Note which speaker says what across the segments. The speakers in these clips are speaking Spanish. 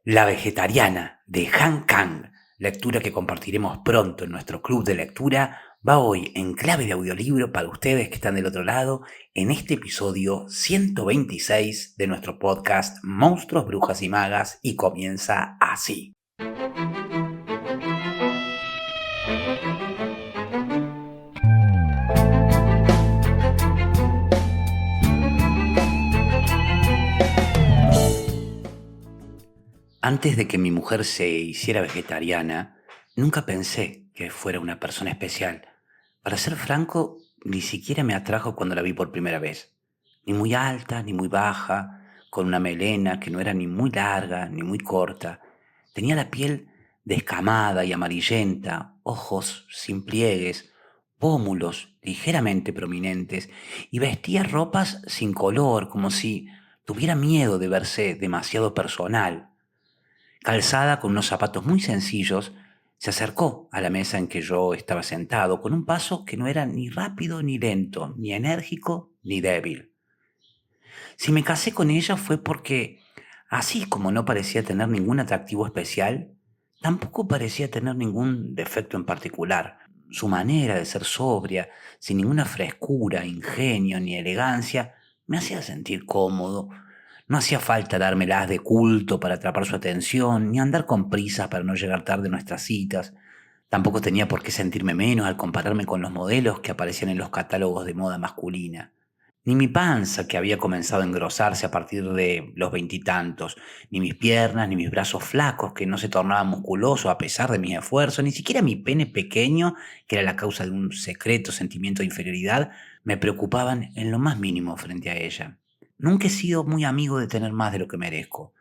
Speaker 1: La vegetariana de Han Kang, lectura que compartiremos pronto en nuestro club de lectura, va hoy en clave de audiolibro para ustedes que están del otro lado en este episodio 126 de nuestro podcast Monstruos, Brujas y Magas y comienza así. Antes de que mi mujer se hiciera vegetariana, nunca pensé que fuera una persona especial. Para ser franco, ni siquiera me atrajo cuando la vi por primera vez. Ni muy alta, ni muy baja, con una melena que no era ni muy larga, ni muy corta. Tenía la piel descamada y amarillenta, ojos sin pliegues, pómulos ligeramente prominentes y vestía ropas sin color, como si tuviera miedo de verse demasiado personal. Calzada con unos zapatos muy sencillos, se acercó a la mesa en que yo estaba sentado con un paso que no era ni rápido ni lento, ni enérgico ni débil. Si me casé con ella fue porque, así como no parecía tener ningún atractivo especial, tampoco parecía tener ningún defecto en particular. Su manera de ser sobria, sin ninguna frescura, ingenio ni elegancia, me hacía sentir cómodo. No hacía falta dármelas de culto para atrapar su atención, ni andar con prisas para no llegar tarde a nuestras citas. Tampoco tenía por qué sentirme menos al compararme con los modelos que aparecían en los catálogos de moda masculina. Ni mi panza, que había comenzado a engrosarse a partir de los veintitantos, ni mis piernas, ni mis brazos flacos, que no se tornaban musculosos a pesar de mis esfuerzos, ni siquiera mi pene pequeño, que era la causa de un secreto sentimiento de inferioridad, me preocupaban en lo más mínimo frente a ella. Nunca he sido muy amigo de tener más de lo que merezco.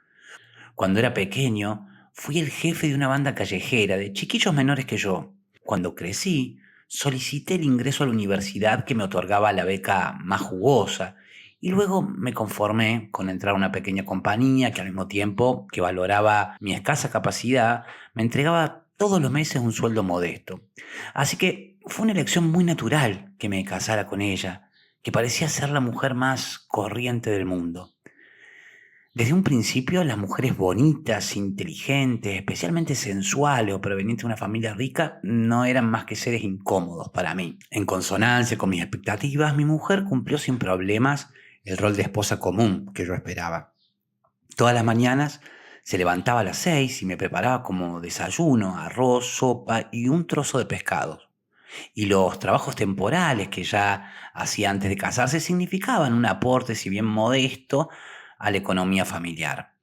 Speaker 1: Cuando era pequeño, fui el jefe de una banda callejera de chiquillos menores que yo. Cuando crecí, solicité el ingreso a la universidad que me otorgaba la beca más jugosa y luego me conformé con entrar a una pequeña compañía que al mismo tiempo que valoraba mi escasa capacidad, me entregaba todos los meses un sueldo modesto. Así que fue una elección muy natural que me casara con ella, que parecía ser la mujer más corriente del mundo. Desde un principio, las mujeres bonitas, inteligentes, especialmente sensuales o provenientes de una familia rica, no eran más que seres incómodos para mí. En consonancia con mis expectativas, mi mujer cumplió sin problemas el rol de esposa común que yo esperaba. Todas las mañanas se levantaba a las 6 y me preparaba como desayuno, arroz, sopa y un trozo de pescado. Y los trabajos temporales que ya hacía antes de casarse significaban un aporte, si bien modesto, a la economía familiar.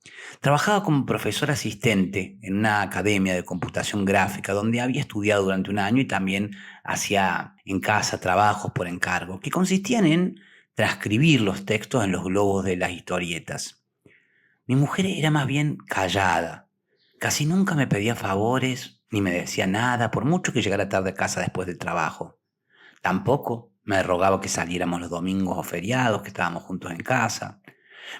Speaker 1: Trabajaba como profesor asistente en una academia de computación gráfica donde había estudiado durante un año y también hacía en casa trabajos por encargo que consistían en transcribir los textos en los globos de las historietas. Mi mujer era más bien callada. Casi nunca me pedía favores ni me decía nada, por mucho que llegara tarde a casa después del trabajo. Tampoco me rogaba que saliéramos los domingos o feriados, que estábamos juntos en casa.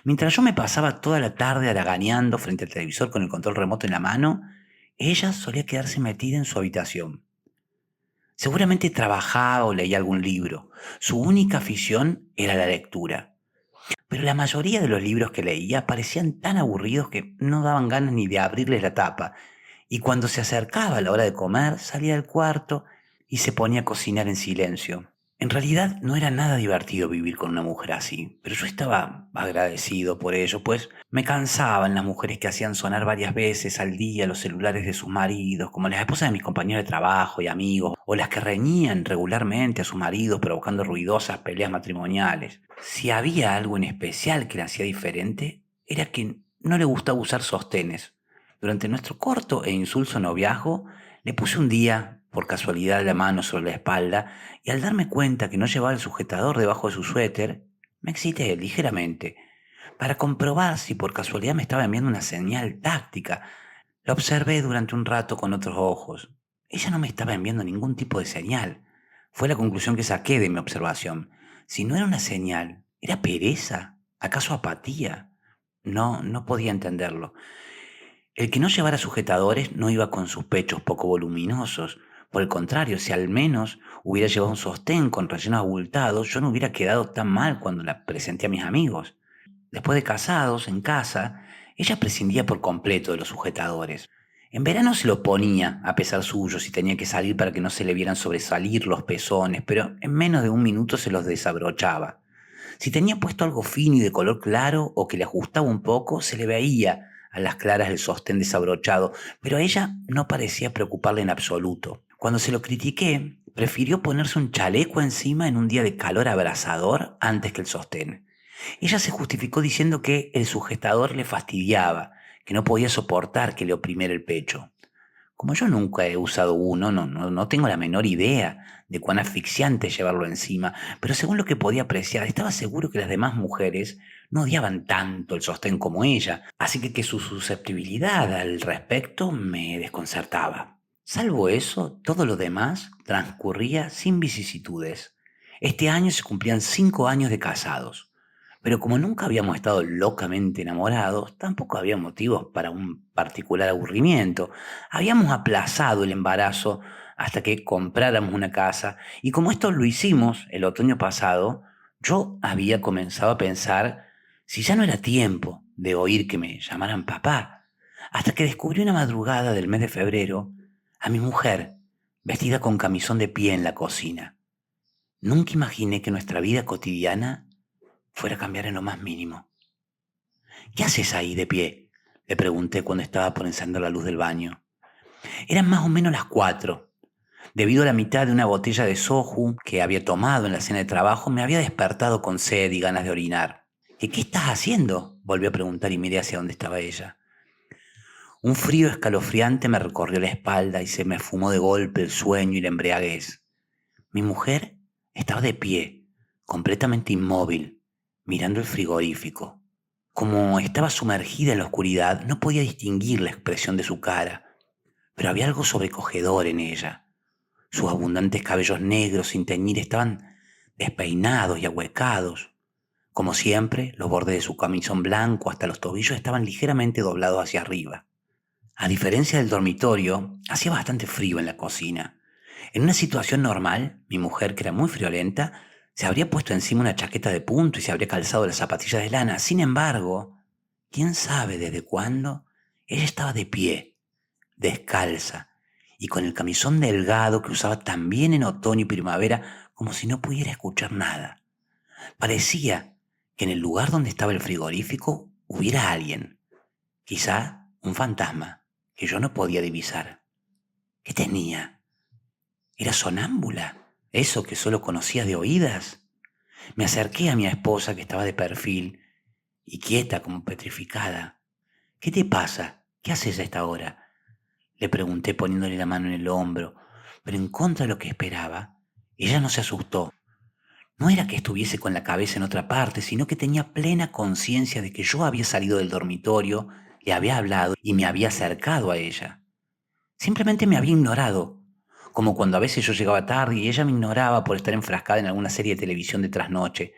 Speaker 1: Mientras yo me pasaba toda la tarde haraganeando frente al televisor con el control remoto en la mano, ella solía quedarse metida en su habitación. Seguramente trabajaba o leía algún libro. Su única afición era la lectura. Pero la mayoría de los libros que leía parecían tan aburridos que no daban ganas ni de abrirles la tapa. Y cuando se acercaba la hora de comer, salía del cuarto y se ponía a cocinar en silencio. En realidad no era nada divertido vivir con una mujer así, pero yo estaba agradecido por ello, pues me cansaban las mujeres que hacían sonar varias veces al día los celulares de sus maridos, como las esposas de mis compañeros de trabajo y amigos, o las que reñían regularmente a sus maridos provocando ruidosas peleas matrimoniales. Si había algo en especial que la hacía diferente, era que no le gustaba usar sostenes. Durante nuestro corto e insulso noviazgo, le puse un día, por casualidad, la mano sobre la espalda y al darme cuenta que no llevaba el sujetador debajo de su suéter, me excité ligeramente para comprobar si por casualidad me estaba enviando una señal táctica. La observé durante un rato con otros ojos. Ella no me estaba enviando ningún tipo de señal. Fue la conclusión que saqué de mi observación. Si no era una señal, ¿era pereza? ¿Acaso apatía? No podía entenderlo. El que no llevara sujetadores no iba con sus pechos poco voluminosos. Por el contrario, si al menos hubiera llevado un sostén con rellenos abultados, yo no hubiera quedado tan mal cuando la presenté a mis amigos. Después de casados, en casa, Ella prescindía por completo de los sujetadores. En verano se lo ponía, a pesar suyo, si tenía que salir para que no se le vieran sobresalir los pezones, pero en menos de un minuto se los desabrochaba. Si tenía puesto algo fino y de color claro o que le ajustaba un poco, se le veía a las claras el sostén desabrochado, pero a ella no parecía preocuparle en absoluto. Cuando se lo critiqué, prefirió ponerse un chaleco encima en un día de calor abrasador antes que el sostén. Ella se justificó diciendo que el sujetador le fastidiaba, que no podía soportar que le oprimiera el pecho. Como yo nunca he usado uno, no tengo la menor idea de cuán asfixiante es llevarlo encima, pero según lo que podía apreciar, estaba seguro que las demás mujeres no odiaban tanto el sostén como ella, así que su susceptibilidad al respecto me desconcertaba. Salvo eso, todo lo demás transcurría sin vicisitudes. Este año se cumplían 5 años de casados. Pero como nunca habíamos estado locamente enamorados, tampoco había motivos para un particular aburrimiento. Habíamos aplazado el embarazo hasta que compráramos una casa y como esto lo hicimos el otoño pasado, yo había comenzado a pensar si ya no era tiempo de oír que me llamaran papá, hasta que descubrí una madrugada del mes de febrero a mi mujer vestida con camisón de pie en la cocina. Nunca imaginé que nuestra vida cotidiana fuera a cambiar en lo más mínimo. ¿Qué haces ahí de pie?, le pregunté cuando estaba por encender la luz del baño. Eran más o menos las 4. Debido a la mitad de una botella de soju que había tomado en la cena de trabajo, me había despertado con sed y ganas de orinar. ¿Y qué estás haciendo?, volví a preguntar y miré hacia donde estaba ella. Un frío escalofriante me recorrió la espalda y se me esfumó de golpe el sueño y la embriaguez. Mi mujer estaba de pie, completamente inmóvil, mirando el frigorífico. Como estaba sumergida en la oscuridad, no podía distinguir la expresión de su cara, pero había algo sobrecogedor en ella. Sus abundantes cabellos negros sin teñir estaban despeinados y ahuecados. Como siempre, los bordes de su camisón blanco hasta los tobillos estaban ligeramente doblados hacia arriba. A diferencia del dormitorio, hacía bastante frío en la cocina. En una situación normal, mi mujer, que era muy friolenta, se habría puesto encima una chaqueta de punto y se habría calzado las zapatillas de lana. Sin embargo, quién sabe desde cuándo, ella estaba de pie, descalza, y con el camisón delgado que usaba también en otoño y primavera, como si no pudiera escuchar nada. Parecía que en el lugar donde estaba el frigorífico hubiera alguien, quizá un fantasma, que yo no podía divisar. ¿Qué tenía? ¿Era sonámbula? ¿Eso que solo conocía de oídas? Me acerqué a mi esposa, que estaba de perfil y quieta como petrificada. ¿Qué te pasa? ¿Qué haces a esta hora?, le pregunté poniéndole la mano en el hombro, pero en contra de lo que esperaba, ella no se asustó. No era que estuviese con la cabeza en otra parte, sino que tenía plena conciencia de que yo había salido del dormitorio, le había hablado y me había acercado a ella. Simplemente me había ignorado, como cuando a veces yo llegaba tarde y ella me ignoraba por estar enfrascada en alguna serie de televisión de trasnoche.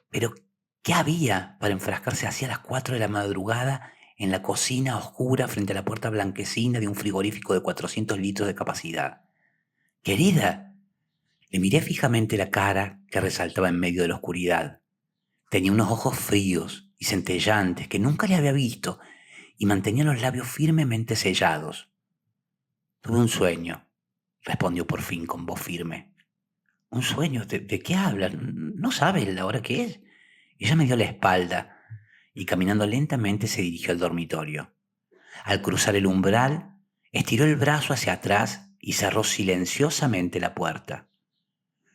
Speaker 1: Pero, ¿qué había para enfrascarse hacia las 4 de la madrugada en la cocina oscura frente a la puerta blanquecina de un frigorífico de 400 litros de capacidad? Querida, le miré fijamente la cara que resaltaba en medio de la oscuridad. Tenía unos ojos fríos y centellantes que nunca le había visto y mantenía los labios firmemente sellados. Tuve un sueño, respondió por fin con voz firme. ¿Un sueño? ¿De qué hablas? ¿No sabes la hora que es? Ella me dio la espalda y caminando lentamente se dirigió al dormitorio. Al cruzar el umbral, estiró el brazo hacia atrás y cerró silenciosamente la puerta.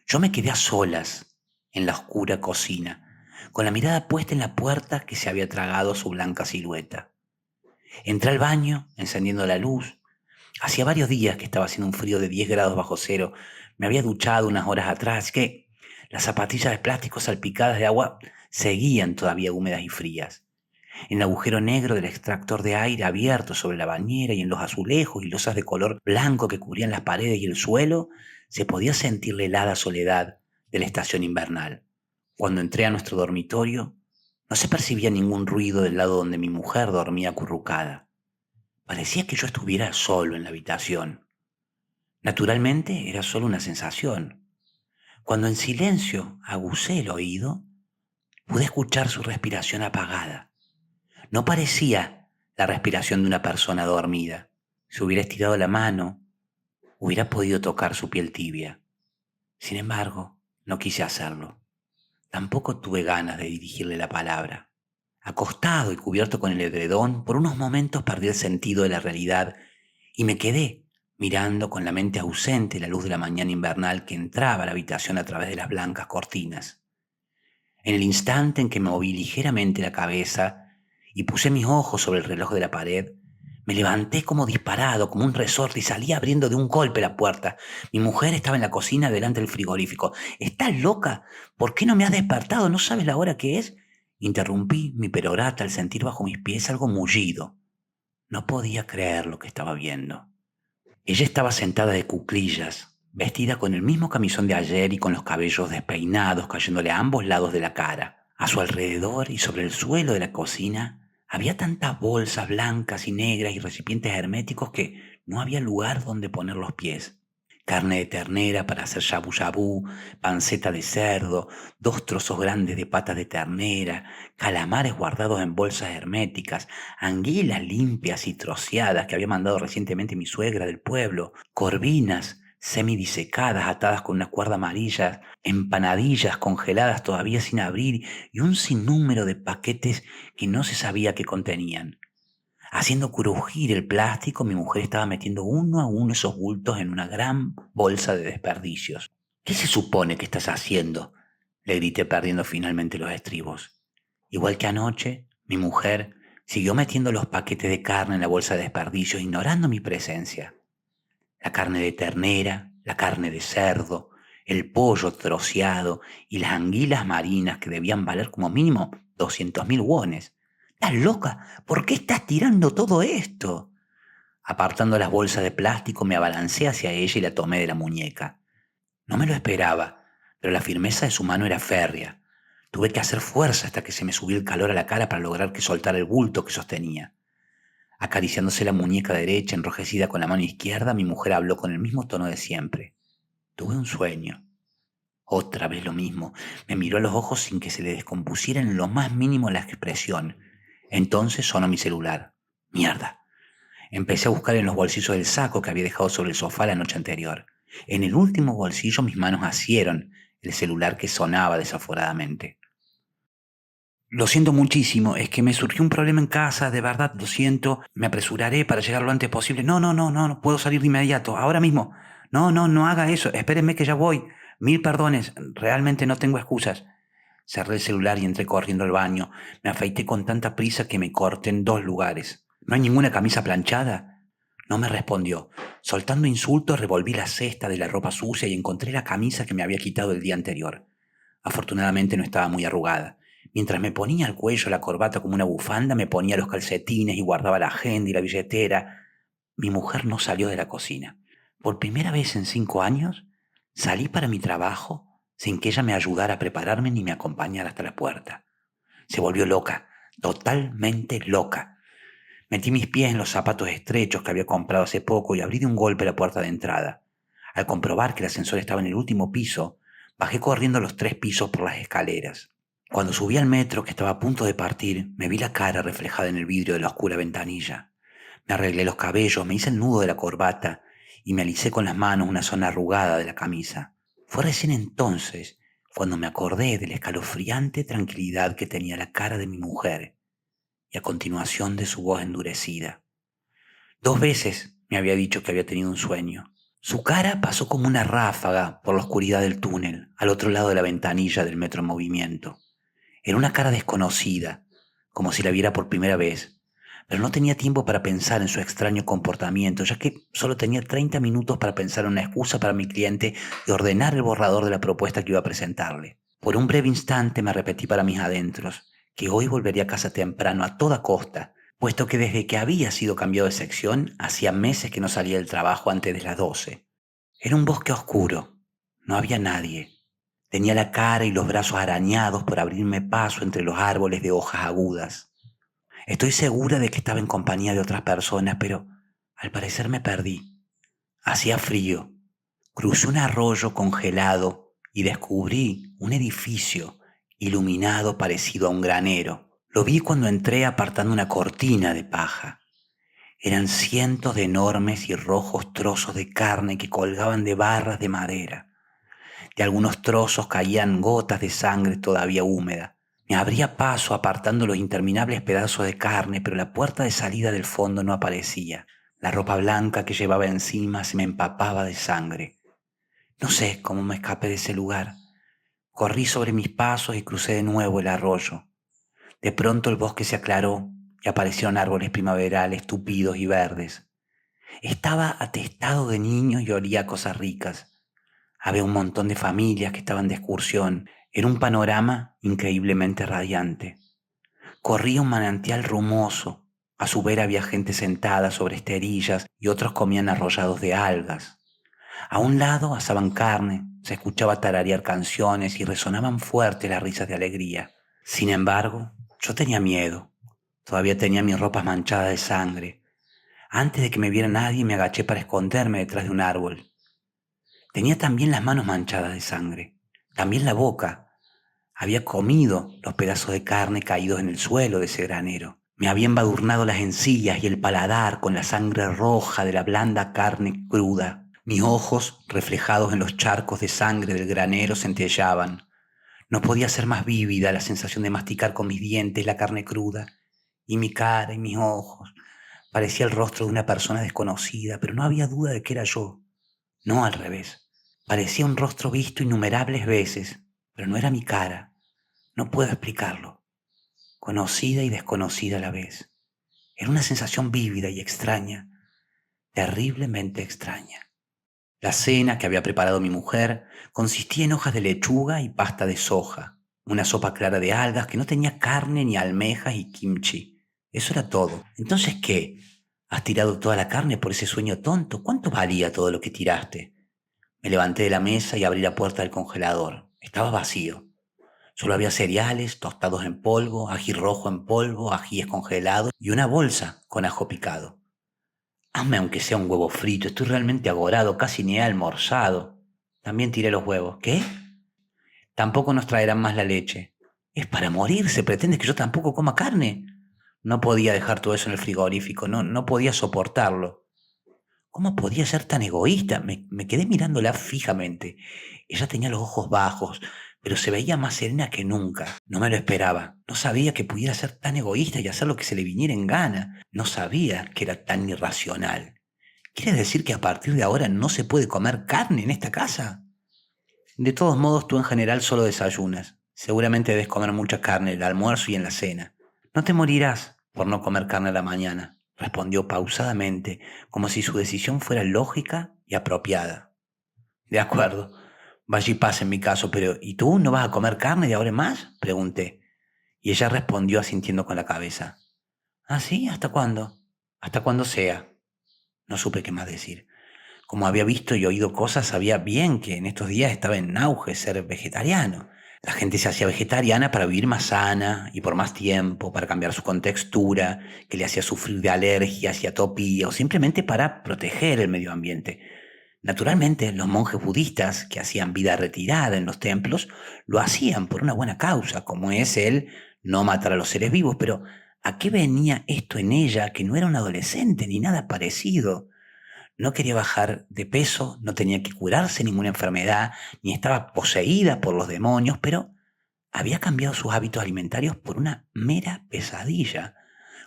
Speaker 1: Yo me quedé a solas en la oscura cocina, con la mirada puesta en la puerta que se había tragado su blanca silueta. Entré al baño, encendiendo la luz. Hacía varios días que estaba haciendo un frío de 10 grados bajo cero. Me había duchado unas horas atrás, así que las zapatillas de plástico salpicadas de agua seguían todavía húmedas y frías. En el agujero negro del extractor de aire abierto sobre la bañera y en los azulejos y losas de color blanco que cubrían las paredes y el suelo, se podía sentir la helada soledad de la estación invernal. Cuando entré a nuestro dormitorio, no se percibía ningún ruido del lado donde mi mujer dormía acurrucada. Parecía que yo estuviera solo en la habitación. Naturalmente era solo una sensación. Cuando en silencio agucé el oído, pude escuchar su respiración apagada. No parecía la respiración de una persona dormida. Si hubiera estirado la mano, hubiera podido tocar su piel tibia. Sin embargo, no quise hacerlo. Tampoco tuve ganas de dirigirle la palabra. Acostado y cubierto con el edredón, por unos momentos perdí el sentido de la realidad y me quedé mirando con la mente ausente la luz de la mañana invernal que entraba a la habitación a través de las blancas cortinas. En el instante en que moví ligeramente la cabeza y puse mis ojos sobre el reloj de la pared, me levanté como disparado, como un resorte, y salí abriendo de un golpe la puerta. Mi mujer estaba en la cocina delante del frigorífico. ¿Estás loca? ¿Por qué no me has despertado? ¿No sabes la hora que es? Interrumpí mi perorata al sentir bajo mis pies algo mullido. No podía creer lo que estaba viendo. Ella estaba sentada de cuclillas, vestida con el mismo camisón de ayer y con los cabellos despeinados cayéndole a ambos lados de la cara. A su alrededor y sobre el suelo de la cocina había tantas bolsas blancas y negras y recipientes herméticos que no había lugar donde poner los pies. Carne de ternera para hacer shabu shabu, panceta de cerdo, 2 trozos grandes de patas de ternera, calamares guardados en bolsas herméticas, anguilas limpias y troceadas que había mandado recientemente mi suegra del pueblo, corvinas semidisecadas atadas con una cuerda amarilla, empanadillas congeladas todavía sin abrir y un sinnúmero de paquetes que no se sabía qué contenían. Haciendo crujir el plástico, mi mujer estaba metiendo uno a uno esos bultos en una gran bolsa de desperdicios. ¿Qué se supone que estás haciendo? Le grité perdiendo finalmente los estribos. Igual que anoche, mi mujer siguió metiendo los paquetes de carne en la bolsa de desperdicios, ignorando mi presencia. La carne de ternera, la carne de cerdo, el pollo troceado y las anguilas marinas que debían valer como mínimo 200.000 wones. ¿Estás loca? ¿Por qué estás tirando todo esto? Apartando las bolsas de plástico, me abalancé hacia ella y la tomé de la muñeca. No me lo esperaba, pero la firmeza de su mano era férrea. Tuve que hacer fuerza hasta que se me subió el calor a la cara para lograr que soltara el bulto que sostenía. Acariciándose la muñeca derecha enrojecida con la mano izquierda, mi mujer habló con el mismo tono de siempre. Tuve un sueño. Otra vez lo mismo. Me miró a los ojos sin que se le descompusiera en lo más mínimo la expresión. Entonces sonó mi celular. Mierda. Empecé a buscar en los bolsillos del saco que había dejado sobre el sofá la noche anterior. En el último bolsillo mis manos asieron el celular que sonaba desaforadamente. Lo siento muchísimo, es que me surgió un problema en casa, de verdad, lo siento, me apresuraré para llegar lo antes posible. No, no, no, no, no puedo salir de inmediato, ahora mismo. No, no, no haga eso, espérenme que ya voy. Mil perdones, realmente no tengo excusas. Cerré el celular y entré corriendo al baño. Me afeité con tanta prisa que me corté en 2 lugares. ¿No hay ninguna camisa planchada? No me respondió. Soltando insultos, revolví la cesta de la ropa sucia y encontré la camisa que me había quitado el día anterior. Afortunadamente no estaba muy arrugada. Mientras me ponía al cuello la corbata como una bufanda, me ponía los calcetines y guardaba la agenda y la billetera. Mi mujer no salió de la cocina. Por primera vez en 5 años, salí para mi trabajo sin que ella me ayudara a prepararme ni me acompañara hasta la puerta. Se volvió loca, totalmente loca. Metí mis pies en los zapatos estrechos que había comprado hace poco y abrí de un golpe la puerta de entrada. Al comprobar que el ascensor estaba en el último piso, bajé corriendo los 3 pisos por las escaleras. Cuando subí al metro, que estaba a punto de partir, me vi la cara reflejada en el vidrio de la oscura ventanilla. Me arreglé los cabellos, me hice el nudo de la corbata y me alicé con las manos una zona arrugada de la camisa. Fue recién entonces cuando me acordé de la escalofriante tranquilidad que tenía la cara de mi mujer y a continuación de su voz endurecida. 2 veces me había dicho que había tenido un sueño. Su cara pasó como una ráfaga por la oscuridad del túnel, al otro lado de la ventanilla del metro en movimiento. Era una cara desconocida, como si la viera por primera vez, pero no tenía tiempo para pensar en su extraño comportamiento, ya que solo tenía 30 minutos para pensar en una excusa para mi cliente y ordenar el borrador de la propuesta que iba a presentarle. Por un breve instante me repetí para mis adentros que hoy volvería a casa temprano a toda costa, puesto que desde que había sido cambiado de sección, hacía meses que no salía del trabajo antes de las 12. Era un bosque oscuro, no había nadie. Tenía la cara y los brazos arañados por abrirme paso entre los árboles de hojas agudas. Estoy segura de que estaba en compañía de otras personas, pero al parecer me perdí. Hacía frío. Crucé un arroyo congelado y descubrí un edificio iluminado parecido a un granero. Lo vi cuando entré apartando una cortina de paja. Eran cientos de enormes y rojos trozos de carne que colgaban de barras de madera. De algunos trozos caían gotas de sangre todavía húmeda. Me abría paso apartando los interminables pedazos de carne, pero la puerta de salida del fondo no aparecía. La ropa blanca que llevaba encima se me empapaba de sangre. No sé cómo me escapé de ese lugar. Corrí sobre mis pasos y crucé de nuevo el arroyo. De pronto el bosque se aclaró y aparecieron árboles primaverales tupidos y verdes. Estaba atestado de niños y olía a cosas ricas. Había un montón de familias que estaban de excursión. Era un panorama increíblemente radiante. Corría un manantial rumoso. A su vera había gente sentada sobre esterillas y otros comían arrollados de algas. A un lado asaban carne, se escuchaba tararear canciones y resonaban fuertes las risas de alegría. Sin embargo, yo tenía miedo. Todavía tenía mis ropas manchadas de sangre. Antes de que me viera nadie me agaché para esconderme detrás de un árbol. Tenía también las manos manchadas de sangre, también la boca. Había comido los pedazos de carne caídos en el suelo de ese granero. Me había embadurnado las encías y el paladar con la sangre roja de la blanda carne cruda. Mis ojos, reflejados en los charcos de sangre del granero, centellaban. No podía ser más vívida la sensación de masticar con mis dientes la carne cruda. Y mi cara y mis ojos. Parecía el rostro de una persona desconocida, pero no había duda de que era yo. No al revés. Parecía un rostro visto innumerables veces, pero no era mi cara. No puedo explicarlo. Conocida y desconocida a la vez. Era una sensación vívida y extraña, terriblemente extraña. La cena que había preparado mi mujer consistía en hojas de lechuga y pasta de soja, una sopa clara de algas que no tenía carne ni almejas y kimchi. Eso era todo. Entonces, ¿qué? ¿Has tirado toda la carne por ese sueño tonto? ¿Cuánto valía todo lo que tiraste? Me levanté de la mesa y abrí la puerta del congelador. Estaba vacío. Solo había cereales, tostados en polvo, ají rojo en polvo, ajíes congelados y una bolsa con ajo picado. Hazme aunque sea un huevo frito, estoy realmente agorado, casi ni he almorzado. También tiré los huevos. ¿Qué? Tampoco nos traerán más la leche. Es para morirse, ¿pretendes que yo tampoco coma carne? No podía dejar todo eso en el frigorífico, no podía soportarlo. ¿Cómo podía ser tan egoísta? Me quedé mirándola fijamente. Ella tenía los ojos bajos, pero se veía más serena que nunca. No me lo esperaba. No sabía que pudiera ser tan egoísta y hacer lo que se le viniera en gana. No sabía que era tan irracional. ¿Quiere decir que a partir de ahora no se puede comer carne en esta casa? De todos modos, tú en general solo desayunas. Seguramente debes comer mucha carne en el almuerzo y en la cena. No te morirás por no comer carne a la mañana, respondió pausadamente, como si su decisión fuera lógica y apropiada. De acuerdo, vaya y pase en mi caso, pero ¿y tú no vas a comer carne de ahora en más? Pregunté, y ella respondió asintiendo con la cabeza. ¿Ah, sí? ¿Hasta cuándo? Hasta cuando sea. No supe qué más decir. Como había visto y oído cosas, sabía bien que en estos días estaba en auge ser vegetariano. La gente se hacía vegetariana para vivir más sana y por más tiempo, para cambiar su contextura, que le hacía sufrir de alergias y atopía, o simplemente para proteger el medio ambiente. Naturalmente, los monjes budistas que hacían vida retirada en los templos lo hacían por una buena causa, como es el no matar a los seres vivos, pero ¿a qué venía esto en ella que no era un adolescente ni nada parecido? No quería bajar de peso, no tenía que curarse ninguna enfermedad, ni estaba poseída por los demonios, pero había cambiado sus hábitos alimentarios por una mera pesadilla.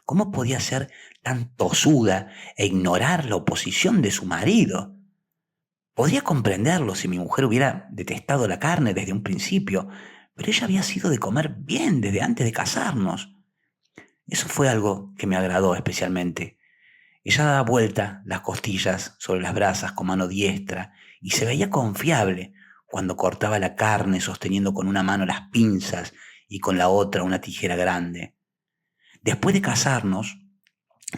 Speaker 1: ¿Cómo podía ser tan tosuda e ignorar la oposición de su marido? Podría comprenderlo si mi mujer hubiera detestado la carne desde un principio, pero ella había sido de comer bien desde antes de casarnos. Eso fue algo que me agradó especialmente. Ella daba vuelta las costillas sobre las brasas con mano diestra y se veía confiable cuando cortaba la carne sosteniendo con una mano las pinzas y con la otra una tijera grande. Después de casarnos,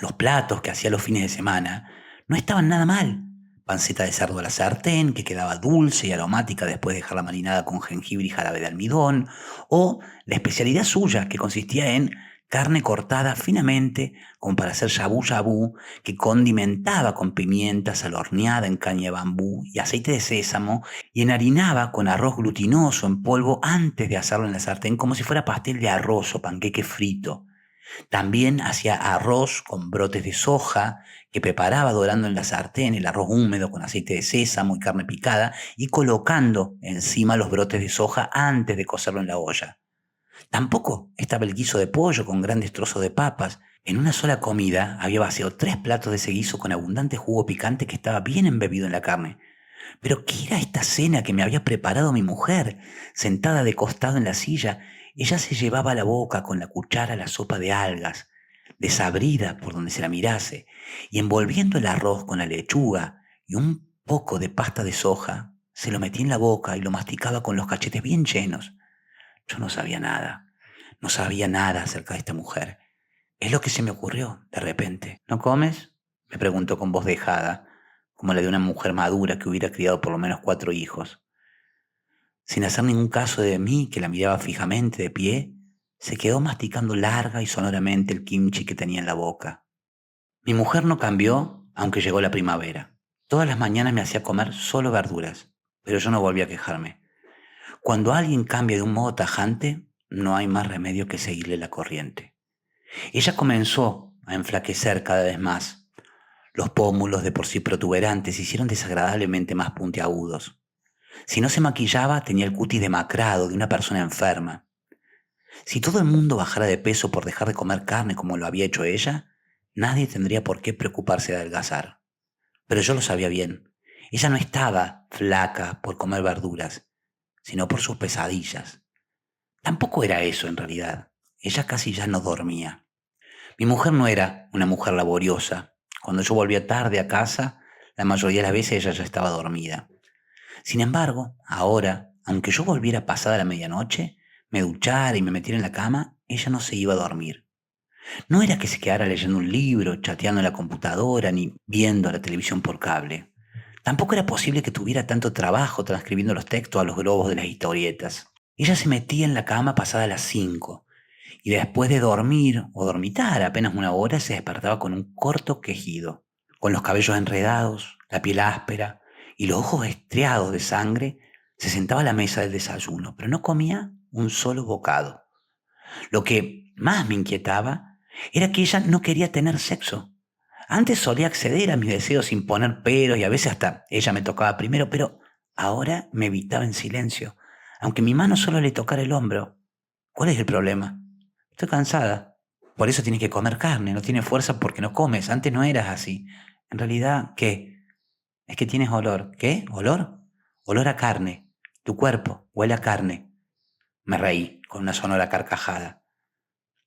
Speaker 1: los platos que hacía los fines de semana no estaban nada mal. Panceta de cerdo a la sartén, que quedaba dulce y aromática después de dejarla marinada con jengibre y jarabe de almidón, o la especialidad suya, que consistía en carne cortada finamente como para hacer shabu shabu, que condimentaba con pimienta salorneada en caña de bambú y aceite de sésamo y enharinaba con arroz glutinoso en polvo antes de hacerlo en la sartén como si fuera pastel de arroz o panqueque frito. También hacía arroz con brotes de soja que preparaba dorando en la sartén el arroz húmedo con aceite de sésamo y carne picada y colocando encima los brotes de soja antes de cocerlo en la olla. Tampoco estaba el guiso de pollo con grandes trozos de papas. En una sola comida había vaciado 3 platos de ese guiso con abundante jugo picante que estaba bien embebido en la carne. Pero ¿qué era esta cena que me había preparado mi mujer? Sentada de costado en la silla, ella se llevaba a la boca con la cuchara la sopa de algas, desabrida por donde se la mirase, y envolviendo el arroz con la lechuga y un poco de pasta de soja, se lo metía en la boca y lo masticaba con los cachetes bien llenos. Yo no sabía nada acerca de esta mujer. Es lo que se me ocurrió de repente. ¿No comes? Me preguntó con voz dejada, como la de una mujer madura que hubiera criado por lo menos 4 hijos. Sin hacer ningún caso de mí, que la miraba fijamente de pie, se quedó masticando larga y sonoramente el kimchi que tenía en la boca. Mi mujer no cambió, aunque llegó la primavera. Todas las mañanas me hacía comer solo verduras, pero yo no volví a quejarme. Cuando alguien cambia de un modo tajante, no hay más remedio que seguirle la corriente. Ella comenzó a enflaquecer cada vez más. Los pómulos, de por sí protuberantes, se hicieron desagradablemente más puntiagudos. Si no se maquillaba, tenía el cutis demacrado de una persona enferma. Si todo el mundo bajara de peso por dejar de comer carne como lo había hecho ella, nadie tendría por qué preocuparse de adelgazar. Pero yo lo sabía bien. Ella no estaba flaca por comer verduras, sino por sus pesadillas. Tampoco era eso en realidad. Ella casi ya no dormía. Mi mujer no era una mujer laboriosa. Cuando yo volvía tarde a casa, la mayoría de las veces ella ya estaba dormida. Sin embargo, ahora, aunque yo volviera pasada la medianoche, me duchara y me metiera en la cama, ella no se iba a dormir. No era que se quedara leyendo un libro, chateando en la computadora, ni viendo la televisión por cable. Tampoco era posible que tuviera tanto trabajo transcribiendo los textos a los globos de las historietas. Ella se metía en la cama pasada las 5 y después de dormir o dormitar apenas una hora se despertaba con un corto quejido. Con los cabellos enredados, la piel áspera y los ojos estriados de sangre, se sentaba a la mesa del desayuno, pero no comía un solo bocado. Lo que más me inquietaba era que ella no quería tener sexo. Antes solía acceder a mis deseos sin poner peros y a veces hasta ella me tocaba primero, pero ahora me evitaba en silencio, aunque mi mano solo le tocara el hombro. ¿Cuál es el problema? Estoy cansada. Por eso tienes que comer carne, no tienes fuerza porque no comes. Antes no eras así. En realidad, ¿qué? Es que tienes olor. ¿Qué? ¿Olor? Olor a carne. Tu cuerpo huele a carne. Me reí con una sonora carcajada.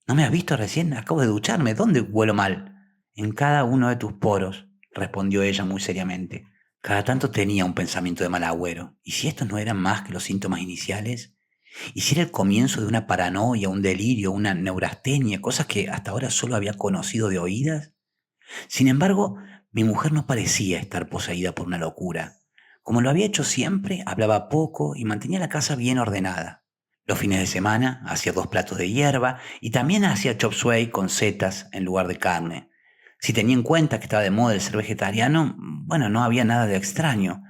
Speaker 1: ¿No me has visto recién? Acabo de ducharme. ¿Dónde huelo mal? En cada uno de tus poros, respondió ella muy seriamente. Cada tanto tenía un pensamiento de mal agüero. ¿Y si estos no eran más que los síntomas iniciales? ¿Y si era el comienzo de una paranoia, un delirio, una neurastenia, cosas que hasta ahora solo había conocido de oídas? Sin embargo, mi mujer no parecía estar poseída por una locura. Como lo había hecho siempre, hablaba poco y mantenía la casa bien ordenada. Los fines de semana hacía 2 platos de hierba y también hacía chop suey con setas en lugar de carne. Si tenía en cuenta que estaba de moda el ser vegetariano, bueno, no había nada de extraño.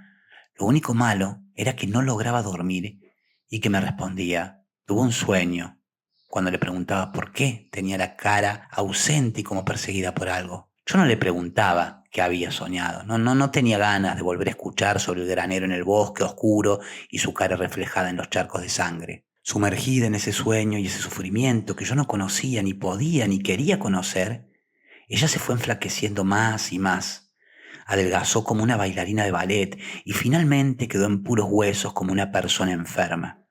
Speaker 1: Lo único malo era que no lograba dormir y que me respondía, tuvo un sueño, cuando le preguntaba por qué tenía la cara ausente y como perseguida por algo. Yo no le preguntaba qué había soñado, no tenía ganas de volver a escuchar sobre el granero en el bosque oscuro y su cara reflejada en los charcos de sangre. Sumergida en ese sueño y ese sufrimiento que yo no conocía, ni podía, ni quería conocer, ella se fue enflaqueciendo más y más. Adelgazó como una bailarina de ballet y finalmente quedó en puros huesos como una persona enferma.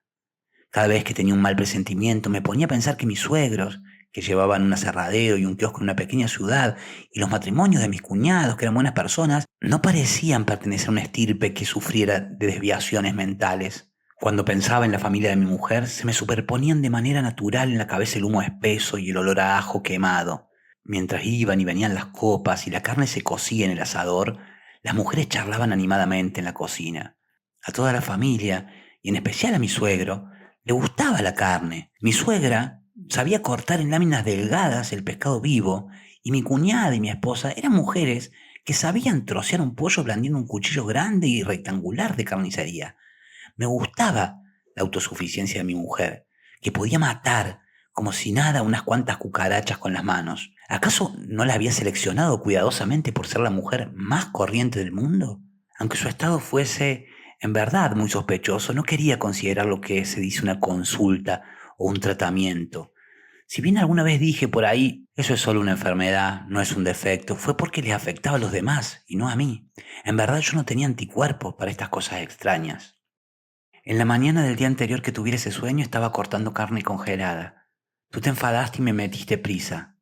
Speaker 1: Cada vez que tenía un mal presentimiento me ponía a pensar que mis suegros, que llevaban un aserradero y un kiosco en una pequeña ciudad, y los matrimonios de mis cuñados, que eran buenas personas, no parecían pertenecer a una estirpe que sufriera de desviaciones mentales. Cuando pensaba en la familia de mi mujer, se me superponían de manera natural en la cabeza el humo espeso y el olor a ajo quemado. Mientras iban y venían las copas y la carne se cocía en el asador, las mujeres charlaban animadamente en la cocina. A toda la familia, y en especial a mi suegro, le gustaba la carne. Mi suegra sabía cortar en láminas delgadas el pescado vivo, y mi cuñada y mi esposa eran mujeres que sabían trocear un pollo blandiendo un cuchillo grande y rectangular de carnicería. Me gustaba la autosuficiencia de mi mujer, que podía matar como si nada unas cuantas cucarachas con las manos. ¿Acaso no la había seleccionado cuidadosamente por ser la mujer más corriente del mundo? Aunque su estado fuese en verdad muy sospechoso, no quería considerar lo que se dice una consulta o un tratamiento. Si bien alguna vez dije por ahí, eso es solo una enfermedad, no es un defecto, fue porque les afectaba a los demás y no a mí. En verdad yo no tenía anticuerpos para estas cosas extrañas. En la mañana del día anterior que tuviera ese sueño estaba cortando carne congelada. Tú te enfadaste y me metiste prisa.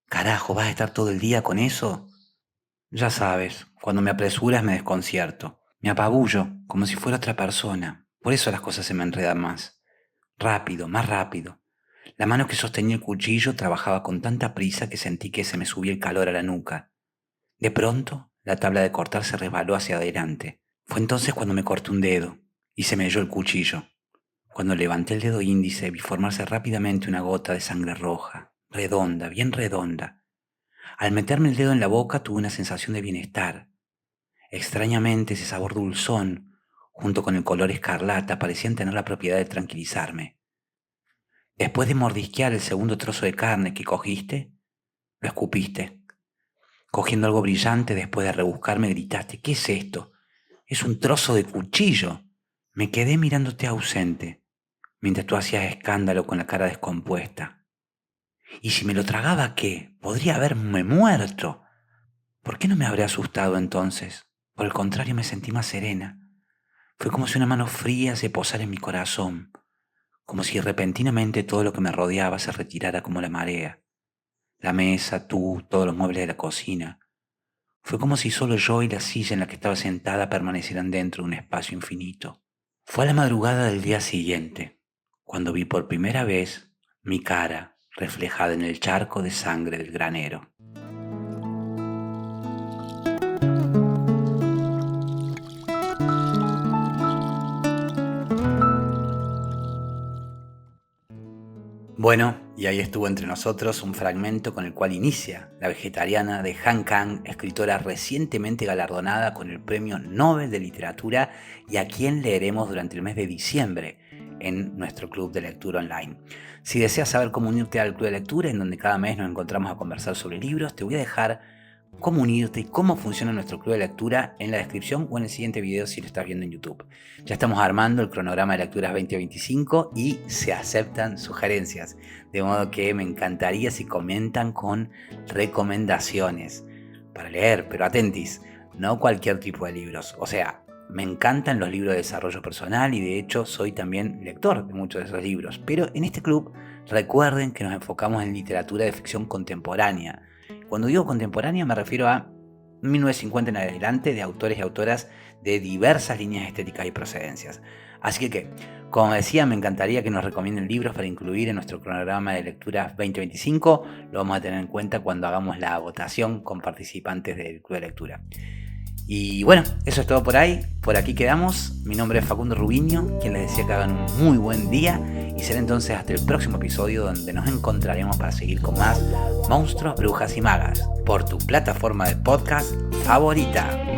Speaker 1: Carajo, ¿vas a estar todo el día con eso? Ya sabes, cuando me apresuras me desconcierto. Me apabullo, como si fuera otra persona. Por eso las cosas se me enredan más. Rápido, más rápido. La mano que sostenía el cuchillo trabajaba con tanta prisa que sentí que se me subía el calor a la nuca. De pronto, la tabla de cortar se resbaló hacia adelante. Fue entonces cuando me corté un dedo y se me halló el cuchillo. Cuando levanté el dedo índice vi formarse rápidamente una gota de sangre roja, redonda, bien redonda. Al meterme el dedo en la boca tuve una sensación de bienestar. Extrañamente ese sabor dulzón, junto con el color escarlata, parecían tener la propiedad de tranquilizarme. Después de mordisquear el segundo trozo de carne que cogiste, lo escupiste. Cogiendo algo brillante después de rebuscarme gritaste, ¿qué es esto? Es un trozo de cuchillo. Me quedé mirándote ausente, mientras tú hacías escándalo con la cara descompuesta. ¿Y si me lo tragaba qué? Podría haberme muerto. ¿Por qué no me habré asustado entonces? Por el contrario, me sentí más serena. Fue como si una mano fría se posara en mi corazón, como si repentinamente todo lo que me rodeaba se retirara como la marea. La mesa, tú, todos los muebles de la cocina. Fue como si solo yo y la silla en la que estaba sentada permanecieran dentro de un espacio infinito. Fue a la madrugada del día siguiente, cuando vi por primera vez mi cara reflejada en el charco de sangre del granero. Bueno, y ahí estuvo entre nosotros un fragmento con el cual inicia La vegetariana de Han Kang, escritora recientemente galardonada con el Premio Nobel de Literatura y a quien leeremos durante el mes de diciembre en nuestro club de lectura online. Si deseas saber cómo unirte al club de lectura, en donde cada mes nos encontramos a conversar sobre libros, te voy a dejar cómo unirte y cómo funciona nuestro club de lectura en la descripción o en el siguiente video si lo estás viendo en YouTube. Ya estamos armando el cronograma de lecturas 2025 y se aceptan sugerencias, de modo que me encantaría si comentan con recomendaciones para leer, pero atentis, no cualquier tipo de libros. O sea, me encantan los libros de desarrollo personal y de hecho soy también lector de muchos de esos libros, pero en este club recuerden que nos enfocamos en literatura de ficción contemporánea. Cuando digo contemporánea me refiero a 1950 en adelante, de autores y autoras de diversas líneas estéticas y procedencias. Así que, como decía, me encantaría que nos recomienden libros para incluir en nuestro cronograma de lecturas 2025. Lo vamos a tener en cuenta cuando hagamos la votación con participantes del club de lectura. Y bueno, eso es todo por ahí. Por aquí quedamos. Mi nombre es Facundo Rubiño, quien les decía que hagan un muy buen día. Y será entonces hasta el próximo episodio donde nos encontraremos para seguir con más Monstruos, Brujas y Magas por tu plataforma de podcast favorita.